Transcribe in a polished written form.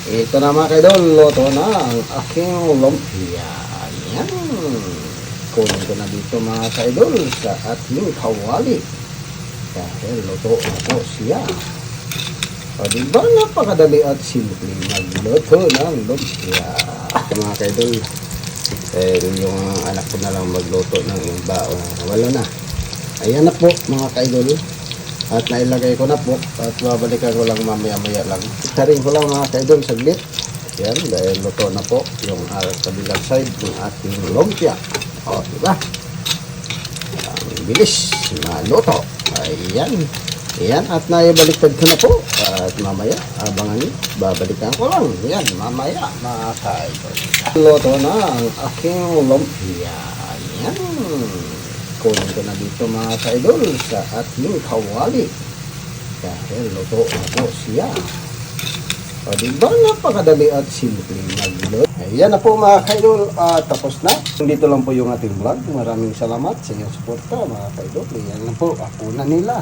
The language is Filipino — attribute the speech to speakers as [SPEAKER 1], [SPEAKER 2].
[SPEAKER 1] Ito na mga kaidol, luto na ang aking lumpia. Yan. Kunin ko na dito mga kaidol sa ating kawali. Dahil luto na po siya. O diba napakadali at simple magluto ng lumpia. Mga kaidol, yung anak ko na lang magluto ng iba. Wala na. Ayan na po mga kaidol. At nailagay ko na po at babalikan ko lang mamaya-maya lang. Itarin ko lang mga kaidol saglit. Yan, dahil luto na po yung kabilang side ng ating lumpia. O, diba? Ang bilis na luto. Ayan. Ayan, at naibaliktad ko na po. At mamaya, abangan nyo, babalikan ko lang. Yan, mamaya mga kaidol. Luto na ang aking lumpia. Ayan. Kunin ko na dito mga kaidol sa ating kawali. Dahil luto na po siya. O diba napakadali at simple magluto. Ayan na po mga kaidol. Tapos na. Dito lang po yung ating vlog. Maraming salamat sa inyong suporta mga kaidol. Ayan na po. Ako na nila.